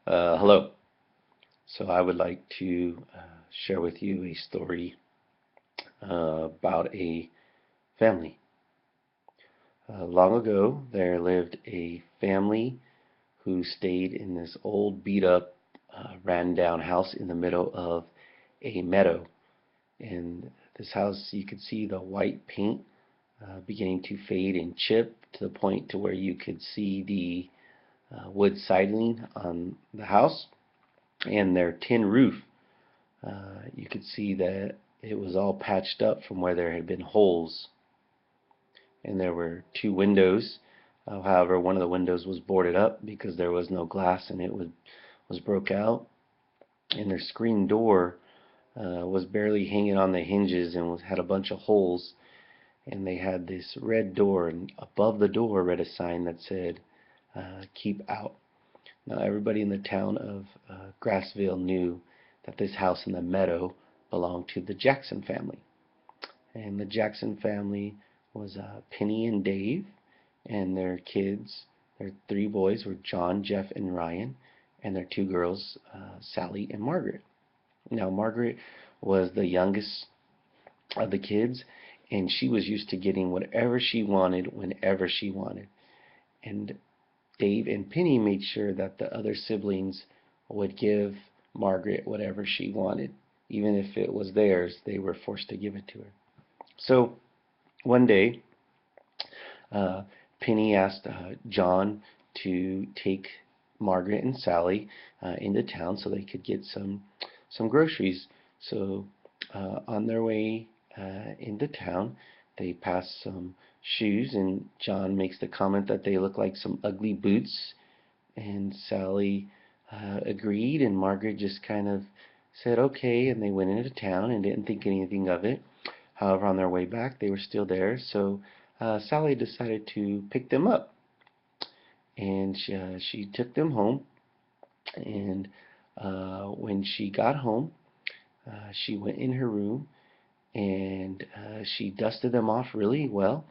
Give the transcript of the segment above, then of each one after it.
Hello. So I would like to share with you a story about a family. Long ago, there lived a family who stayed in this old, beat up, ran down house in the middle of a meadow. In this house, you could see the white paint beginning to fade and chip to the point to where you could see the wood siding on the house and their tin roof. You could see that it was all patched up from where there had been holes, and there were two windows. However, one of the windows was boarded up because there was no glass and it was broke out. And their screen door was barely hanging on the hinges and had a bunch of holes. And they had this red door, and above the door read a sign that said, "Keep out." Now, everybody in the town of Grassville knew that this house in the meadow belonged to the Jackson family. And the Jackson family was Penny and Dave, and their kids, their three boys were John, Jeff, and Ryan, and their two girls, Sally and Margaret. Now, Margaret was the youngest of the kids, and she was used to getting whatever she wanted whenever she wanted. And Dave and Penny made sure that the other siblings would give Margaret whatever she wanted. Even if it was theirs, they were forced to give it to her. So one day, uh, Penny asked John to take Margaret and Sally into town so they could get some groceries. So on their way into town, they pass some shoes, and John makes the comment that they look like some ugly boots, and Sally agreed, and Margaret just kind of said okay, and they went into town and didn't think anything of it. However, on their way back, they were still there, so Sally decided to pick them up, and she took them home, and when she got home, she went in her room and she dusted them off really well,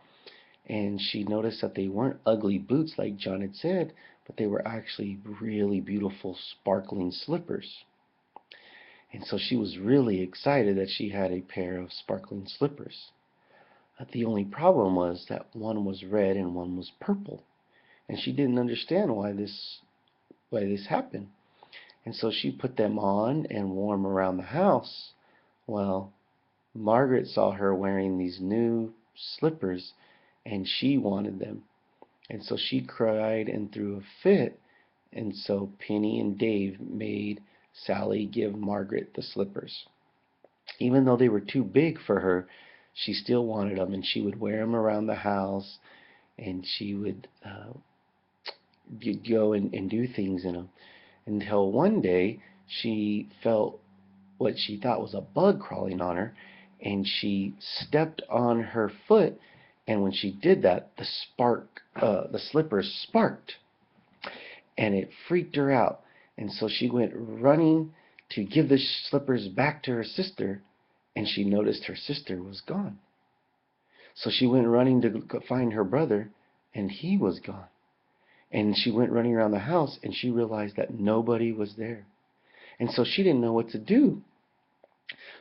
and she noticed that they weren't ugly boots like John had said, but they were actually really beautiful sparkling slippers. And so she was really excited that she had a pair of sparkling slippers. The only problem was that one was red and one was purple, and she didn't understand why this happened. And so she put them on and wore them around the house. Well, Margaret saw her wearing these new slippers, and she wanted them. And so she cried and threw a fit. And so Penny and Dave made Sally give Margaret the slippers. Even though they were too big for her, she still wanted them, and she would wear them around the house, and she would go and do things in them. Until one day she felt what she thought was a bug crawling on her, and she stepped on her foot, and when she did that, the slippers sparked, and it freaked her out. And so she went running to give the slippers back to her sister, and she noticed her sister was gone. So she went running to find her brother, and he was gone. And she went running around the house, and she realized that nobody was there. And so she didn't know what to do.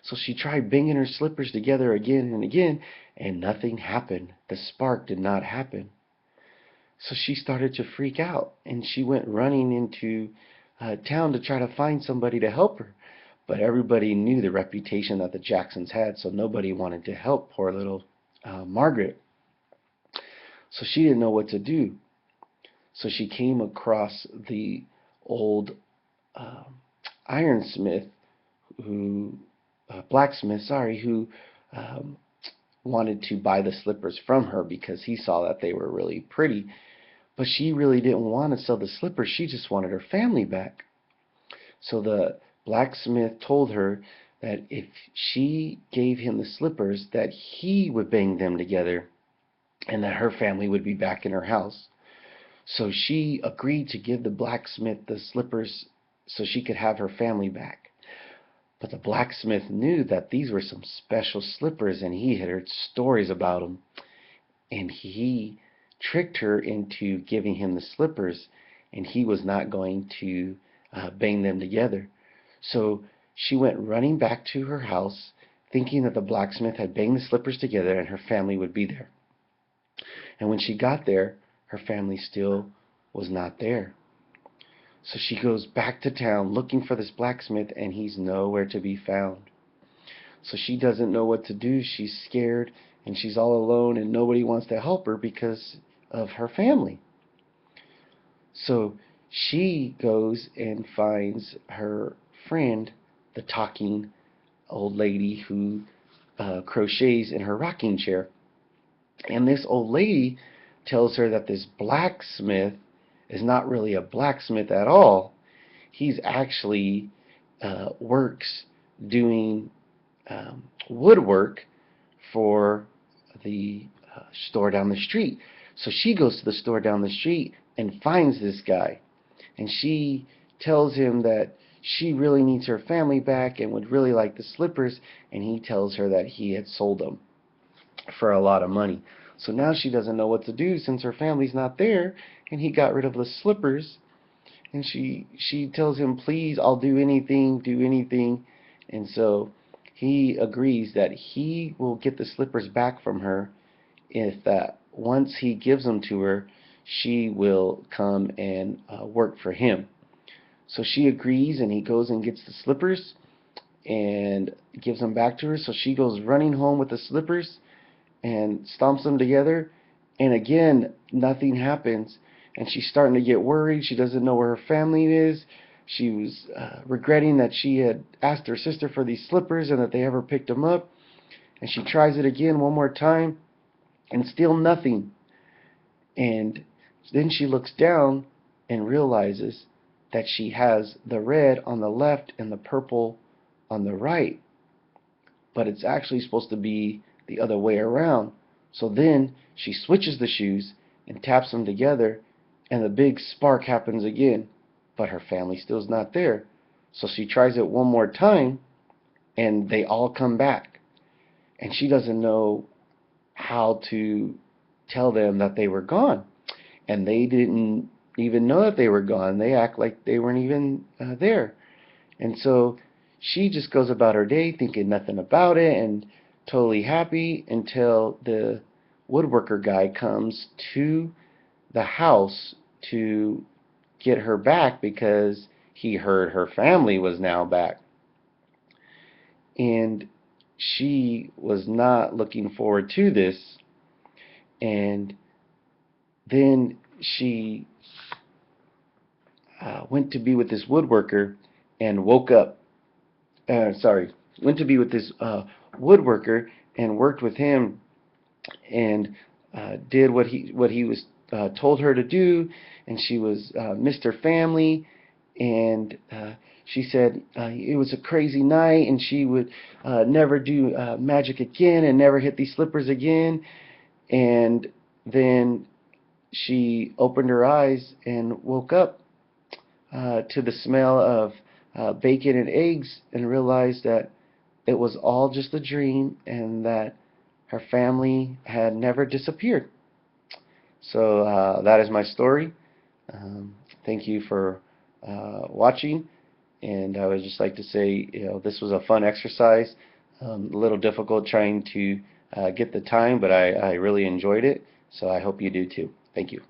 So she tried banging her slippers together again and again, and nothing happened. The spark did not happen. So she started to freak out, and she went running into town to try to find somebody to help her. But everybody knew the reputation that the Jacksons had, so nobody wanted to help poor little Margaret. So she didn't know what to do. So she came across the old uh, ironsmith who blacksmith, sorry, who um, wanted to buy the slippers from her because he saw that they were really pretty. But she really didn't want to sell the slippers. She just wanted her family back. So the blacksmith told her that if she gave him the slippers, that he would bang them together and that her family would be back in her house. So she agreed to give the blacksmith the slippers so she could have her family back. But the blacksmith knew that these were some special slippers, and he had heard stories about them. And he tricked her into giving him the slippers, and he was not going to bang them together. So she went running back to her house, thinking that the blacksmith had banged the slippers together and her family would be there. And when she got there, her family still was not there. So she goes back to town looking for this blacksmith, and he's nowhere to be found. So she doesn't know what to do. She's scared, and she's all alone, and nobody wants to help her because of her family. So she goes and finds her friend, the talking old lady who crochets in her rocking chair. And this old lady tells her that this blacksmith is not really a blacksmith at all. He's actually works doing woodwork for the store down the street. So she goes to the store down the street and finds this guy. And she tells him that she really needs her family back and would really like the slippers. And he tells her that he had sold them for a lot of money. So now she doesn't know what to do since her family's not there, and he got rid of the slippers. And she tells him, please, I'll do anything, do anything. And so he agrees that he will get the slippers back from her if that once he gives them to her, she will come and work for him. So she agrees, and he goes and gets the slippers and gives them back to her. So she goes running home with the slippers and stomps them together, and again nothing happens, and she's starting to get worried. She doesn't know where her family is. She was regretting that she had asked her sister for these slippers and that they ever picked them up, and she tries it again one more time, and still nothing. And then she looks down and realizes that she has the red on the left and the purple on the right, but it's actually supposed to be the other way around. So then she switches the shoes and taps them together, and the big spark happens again, but her family still's not there. So she tries it one more time, and they all come back, and she doesn't know how to tell them that they were gone, and they didn't even know that they were gone. They act like they weren't even there. And so she just goes about her day thinking nothing about it and totally happy until the woodworker guy comes to the house to get her back because he heard her family was now back. And she was not looking forward to this. And then she went to be with this woodworker and woke up. Went to be with this woodworker and worked with him and did what he was told her to do, and she was Mr. Family, and she said it was a crazy night, and she would never do magic again and never hit these slippers again. And then she opened her eyes and woke up to the smell of bacon and eggs and realized that it was all just a dream and that her family had never disappeared. So that is my story. Thank you for watching, and I would just like to say, this was a fun exercise. A little difficult trying to get the time, but I really enjoyed it. So I hope you do too. Thank you.